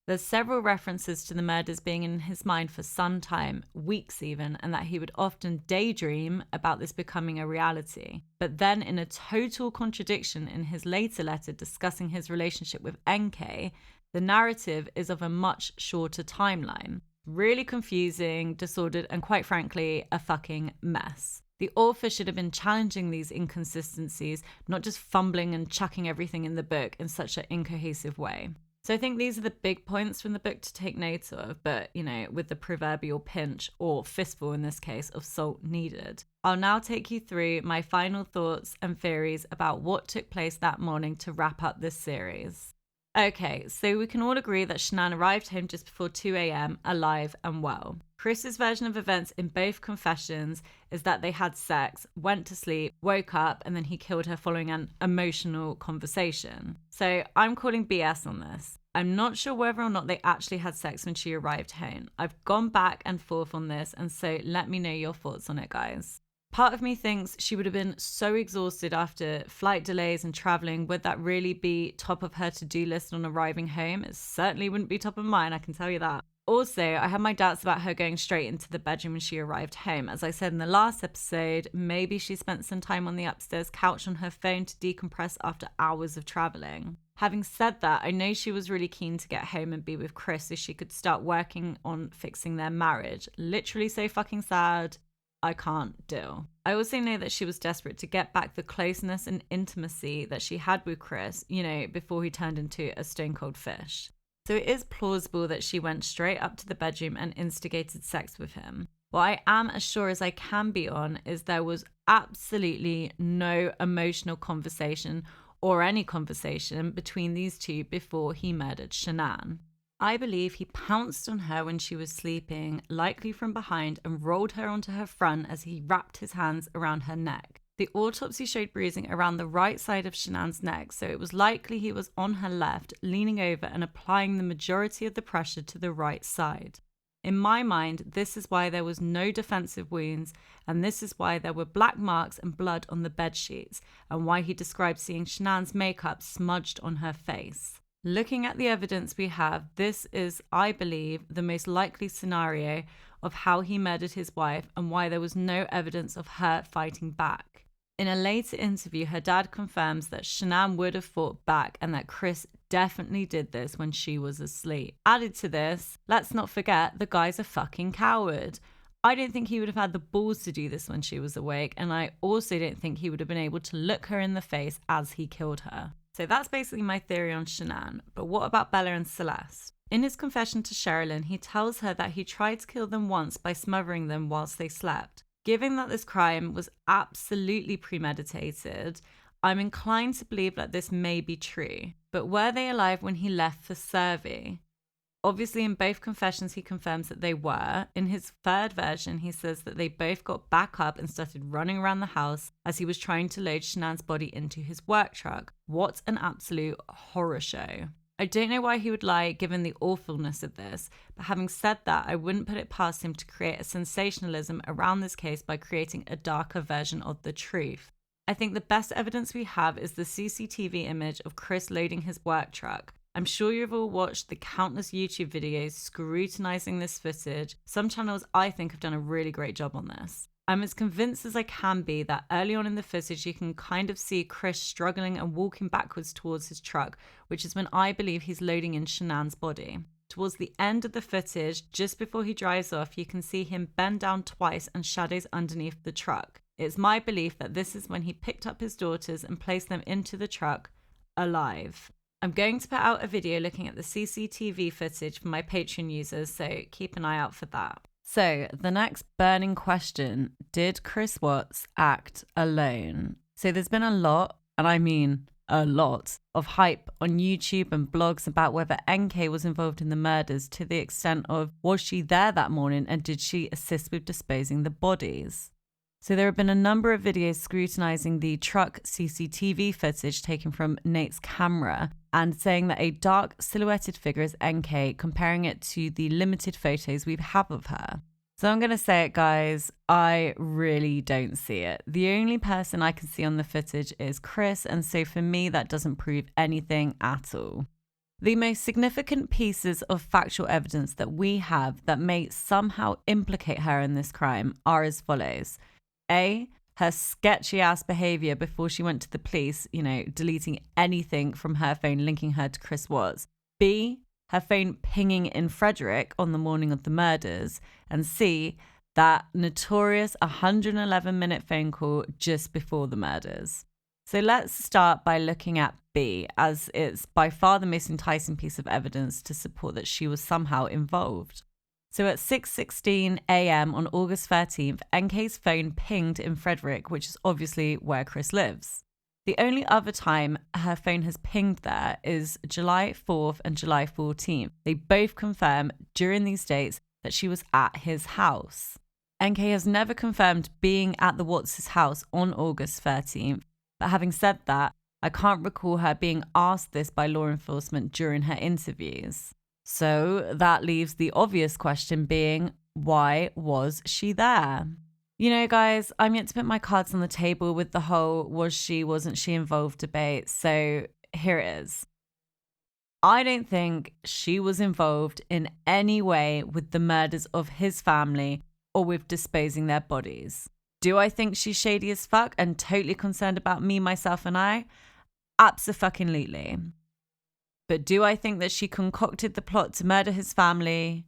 There's several references to the murders being in his mind for some time, weeks even, and that he would often daydream about this becoming a reality. But then, in a total contradiction in his later letter discussing his relationship with NK, the narrative is of a much shorter timeline. Really confusing, disordered, and quite frankly, a fucking mess. The author should have been challenging these inconsistencies, not just fumbling and chucking everything in the book in such an incohesive way. So I think these are the big points from the book to take note of, but, with the proverbial pinch, or fistful in this case, of salt needed. I'll now take you through my final thoughts and theories about what took place that morning to wrap up this series. Okay, so we can all agree that Shanann arrived home just before 2 a.m, alive and well. Chris's version of events in both confessions is that they had sex, went to sleep, woke up, and then he killed her following an emotional conversation. So I'm calling BS on this. I'm not sure whether or not they actually had sex when she arrived home. I've gone back and forth on this, and so let me know your thoughts on it, guys. Part of me thinks she would have been so exhausted after flight delays and traveling. Would that really be top of her to-do list on arriving home? It certainly wouldn't be top of mine, I can tell you that. Also, I have my doubts about her going straight into the bedroom when she arrived home. As I said in the last episode, maybe she spent some time on the upstairs couch on her phone to decompress after hours of traveling. Having said that, I know she was really keen to get home and be with Chris so she could start working on fixing their marriage. Literally so fucking sad. I can't deal. I also know that she was desperate to get back the closeness and intimacy that she had with Chris, before he turned into a stone cold fish. So it is plausible that she went straight up to the bedroom and instigated sex with him. What I am as sure as I can be on is there was absolutely no emotional conversation or any conversation between these two before he murdered Shanann. I believe he pounced on her when she was sleeping, likely from behind, and rolled her onto her front as he wrapped his hands around her neck. The autopsy showed bruising around the right side of Shanann's neck, so it was likely he was on her left, leaning over and applying the majority of the pressure to the right side. In my mind, this is why there was no defensive wounds, and this is why there were black marks and blood on the bed sheets, and why he described seeing Shanann's makeup smudged on her face. Looking at the evidence we have, this is, I believe, the most likely scenario of how he murdered his wife and why there was no evidence of her fighting back. In a later interview, her dad confirms that Shanann would have fought back and that Chris definitely did this when she was asleep. Added to this, let's not forget the guy's a fucking coward. I don't think he would have had the balls to do this when she was awake, and I also don't think he would have been able to look her in the face as he killed her. So that's basically my theory on Shanann. But what about Bella and Celeste? In his confession to Cherylin, he tells her that he tried to kill them once by smothering them whilst they slept. Given that this crime was absolutely premeditated, I'm inclined to believe that this may be true. But were they alive when he left for Survey? Obviously, in both confessions, he confirms that they were. In his third version, he says that they both got back up and started running around the house as he was trying to load Shanann's body into his work truck. What an absolute horror show. I don't know why he would lie given the awfulness of this, but having said that, I wouldn't put it past him to create a sensationalism around this case by creating a darker version of the truth. I think the best evidence we have is the CCTV image of Chris loading his work truck. I'm sure you've all watched the countless YouTube videos scrutinizing this footage. Some channels I think have done a really great job on this. I'm as convinced as I can be that early on in the footage you can kind of see Chris struggling and walking backwards towards his truck, which is when I believe he's loading in Shanann's body. Towards the end of the footage, just before he drives off, you can see him bend down twice and shadows underneath the truck. It's my belief that this is when he picked up his daughters and placed them into the truck alive. I'm going to put out a video looking at the CCTV footage for my Patreon users, so keep an eye out for that. So the next burning question, did Chris Watts act alone? So there's been a lot, and I mean a lot, of hype on YouTube and blogs about whether NK was involved in the murders, to the extent of, was she there that morning and did she assist with disposing the bodies? So there have been a number of videos scrutinizing the truck CCTV footage taken from Nate's camera and saying that a dark silhouetted figure is NK, comparing it to the limited photos we have of her. So I'm going to say it, guys, I really don't see it. The only person I can see on the footage is Chris, and so for me that doesn't prove anything at all. The most significant pieces of factual evidence that we have that may somehow implicate her in this crime are as follows. A, her sketchy ass behavior before she went to the police, deleting anything from her phone linking her to Chris Watts. B, her phone pinging in Frederick on the morning of the murders. And C, that notorious 111-minute phone call just before the murders. So let's start by looking at B, as it's by far the most enticing piece of evidence to support that she was somehow involved. So at 6:16 a.m. on August 13th, NK's phone pinged in Frederick, which is obviously where Chris lives. The only other time her phone has pinged there is July 4th and July 14th. They both confirm during these dates that she was at his house. NK has never confirmed being at the Watts' house on August 13th, but having said that, I can't recall her being asked this by law enforcement during her interviews. So that leaves the obvious question being, why was she there? Guys, I'm yet to put my cards on the table with the whole was she, wasn't she involved debate. So here it is. I don't think she was involved in any way with the murders of his family or with disposing their bodies. Do I think she's shady as fuck and totally concerned about me, myself, and I? Abso-fucking-lutely. But do I think that she concocted the plot to murder his family?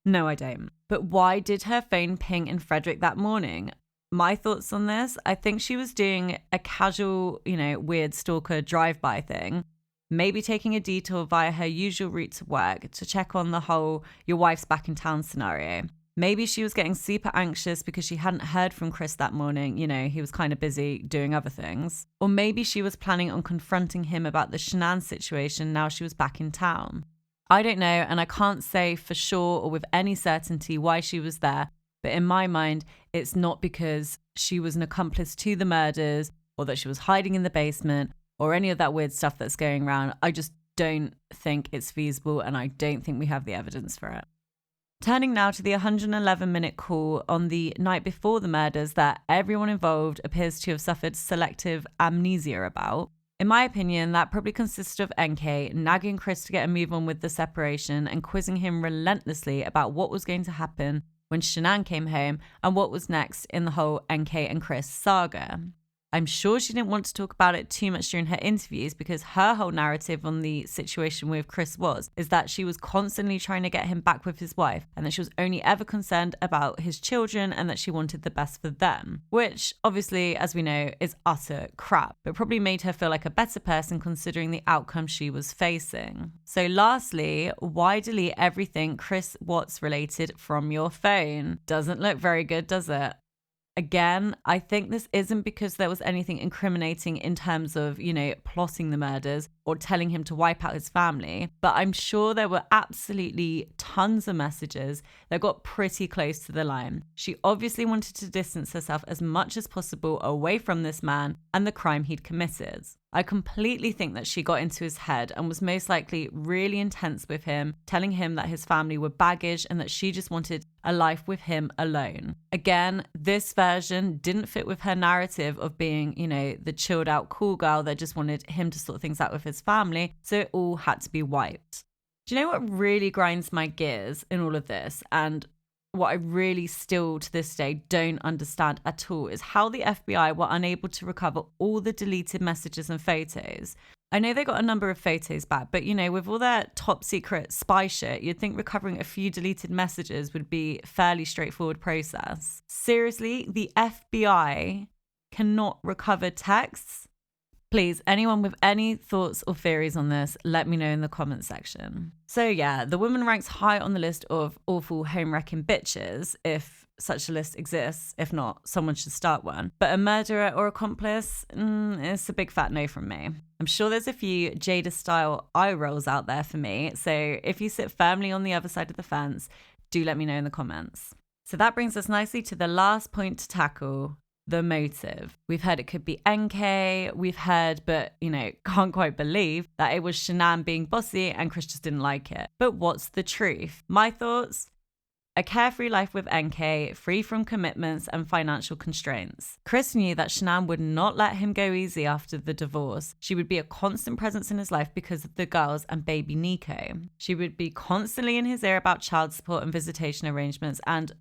No, I don't. But why did her phone ping in Frederick that morning? My thoughts on this, I think she was doing a casual, weird stalker drive-by thing. Maybe taking a detour via her usual route to work to check on the whole your wife's back in town scenario. Maybe she was getting super anxious because she hadn't heard from Chris that morning. He was kind of busy doing other things. Or maybe she was planning on confronting him about the Shanann situation now she was back in town. I don't know, and I can't say for sure or with any certainty why she was there, but in my mind, it's not because she was an accomplice to the murders or that she was hiding in the basement or any of that weird stuff that's going around. I just don't think it's feasible, and I don't think we have the evidence for it. Turning now to the 111-minute call on the night before the murders that everyone involved appears to have suffered selective amnesia about. In my opinion, that probably consisted of NK nagging Chris to get a move on with the separation and quizzing him relentlessly about what was going to happen when Shanann came home and what was next in the whole NK and Chris saga. I'm sure she didn't want to talk about it too much during her interviews because her whole narrative on the situation with Chris is that she was constantly trying to get him back with his wife and that she was only ever concerned about his children and that she wanted the best for them, which obviously, as we know, is utter crap, but probably made her feel like a better person considering the outcome she was facing. So lastly, why delete everything Chris Watts related from your phone? Doesn't look very good, does it? Again, I think this isn't because there was anything incriminating in terms of, plotting the murders or telling him to wipe out his family, but I'm sure there were absolutely tons of messages that got pretty close to the line. She obviously wanted to distance herself as much as possible away from this man and the crime he'd committed. I completely think that she got into his head and was most likely really intense with him, telling him that his family were baggage and that she just wanted a life with him alone. Again, this version didn't fit with her narrative of being, the chilled out cool girl that just wanted him to sort things out with his family, so it all had to be wiped. Do you know what really grinds my gears in all of this, and what I really still to this day don't understand at all, is how the FBI were unable to recover all the deleted messages and photos. I know they got a number of photos back, but with all that top secret spy shit, you'd think recovering a few deleted messages would be a fairly straightforward process. Seriously, the FBI cannot recover texts? Please, anyone with any thoughts or theories on this, let me know in the comments section. So yeah, the woman ranks high on the list of awful home-wrecking bitches, if such a list exists. If not, someone should start one. But a murderer or accomplice, it's a big fat no from me. I'm sure there's a few Jada-style eye rolls out there for me, so if you sit firmly on the other side of the fence, do let me know in the comments. So that brings us nicely to the last point to tackle, the motive. We've heard it could be NK, we've heard, but can't quite believe that it was Shanann being bossy and Chris just didn't like it. But what's the truth? My thoughts? A carefree life with NK, free from commitments and financial constraints. Chris knew that Shanann would not let him go easy after the divorce. She would be a constant presence in his life because of the girls and baby Nico. She would be constantly in his ear about child support and visitation arrangements, and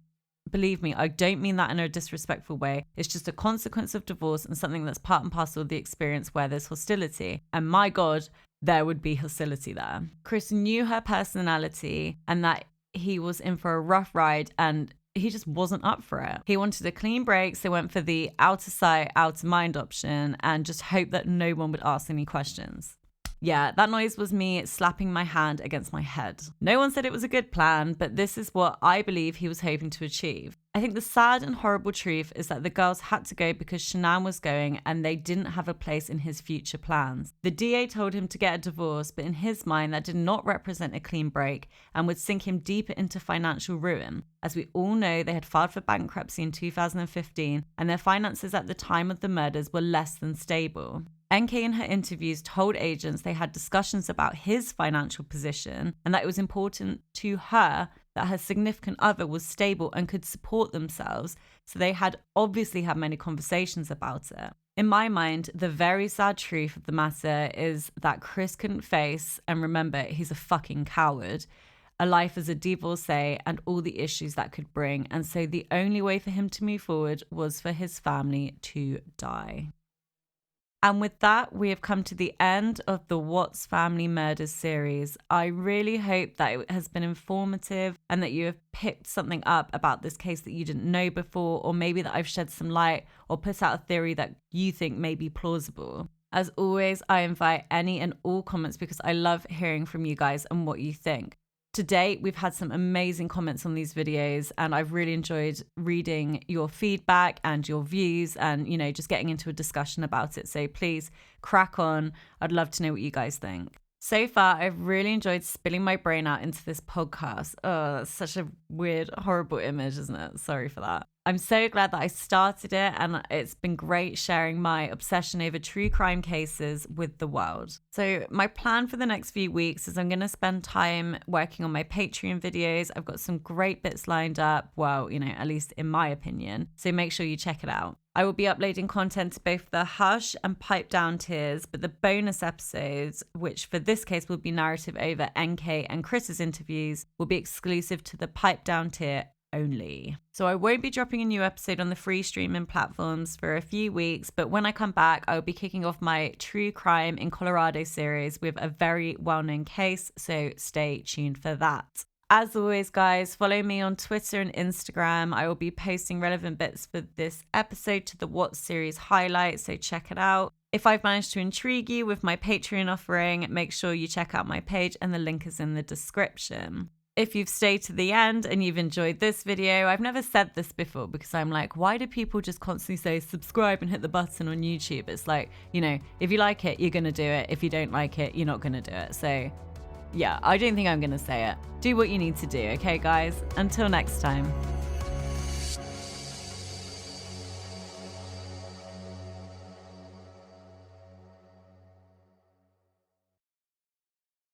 believe me, I don't mean that in a disrespectful way. It's just a consequence of divorce and something that's part and parcel of the experience where there's hostility. And my God, there would be hostility there. Chris knew her personality and that he was in for a rough ride, and he just wasn't up for it. He wanted a clean break, so went for the out of sight, out of mind option and just hoped that no one would ask any questions. Yeah, that noise was me slapping my hand against my head. No one said it was a good plan, but this is what I believe he was hoping to achieve. I think the sad and horrible truth is that the girls had to go because Shanann was going and they didn't have a place in his future plans. The DA told him to get a divorce, but in his mind that did not represent a clean break and would sink him deeper into financial ruin. As we all know, they had filed for bankruptcy in 2015 and their finances at the time of the murders were less than stable. NK in her interviews told agents they had discussions about his financial position and that it was important to her that her significant other was stable and could support themselves, so they had obviously had many conversations about it. In my mind, the very sad truth of the matter is that Chris couldn't face, and remember, he's a fucking coward, a life as a divorcee and all the issues that could bring, and so the only way for him to move forward was for his family to die. And with that, we have come to the end of the Watts Family Murders series. I really hope that it has been informative and that you have picked something up about this case that you didn't know before, or maybe that I've shed some light or put out a theory that you think may be plausible. As always, I invite any and all comments because I love hearing from you guys and what you think. To date, we've had some amazing comments on these videos and I've really enjoyed reading your feedback and your views and, just getting into a discussion about it. So please crack on. I'd love to know what you guys think. So far, I've really enjoyed spilling my brain out into this podcast. Oh, that's such a weird, horrible image, isn't it? Sorry for that. I'm so glad that I started it and it's been great sharing my obsession over true crime cases with the world. So my plan for the next few weeks is I'm going to spend time working on my Patreon videos. I've got some great bits lined up. Well, at least in my opinion. So make sure you check it out. I will be uploading content to both the Hush and Pipe Down tiers, but the bonus episodes, which for this case will be narrative over NK and Chris's interviews, will be exclusive to the Pipe Down tier only. So I won't be dropping a new episode on the free streaming platforms for a few weeks, but when I come back, I'll be kicking off my True Crime in Colorado series with a very well-known case, so stay tuned for that. As always, guys, follow me on Twitter and Instagram. I will be posting relevant bits for this episode to the What series highlight, so check it out. If I've managed to intrigue you with my Patreon offering, make sure you check out my page and the link is in the description. If you've stayed to the end and you've enjoyed this video, I've never said this before because I'm like, why do people just constantly say subscribe and hit the button on YouTube? It's like, if you like it, you're going to do it. If you don't like it, you're not going to do it. So yeah, I don't think I'm going to say it. Do what you need to do, okay, guys? Until next time.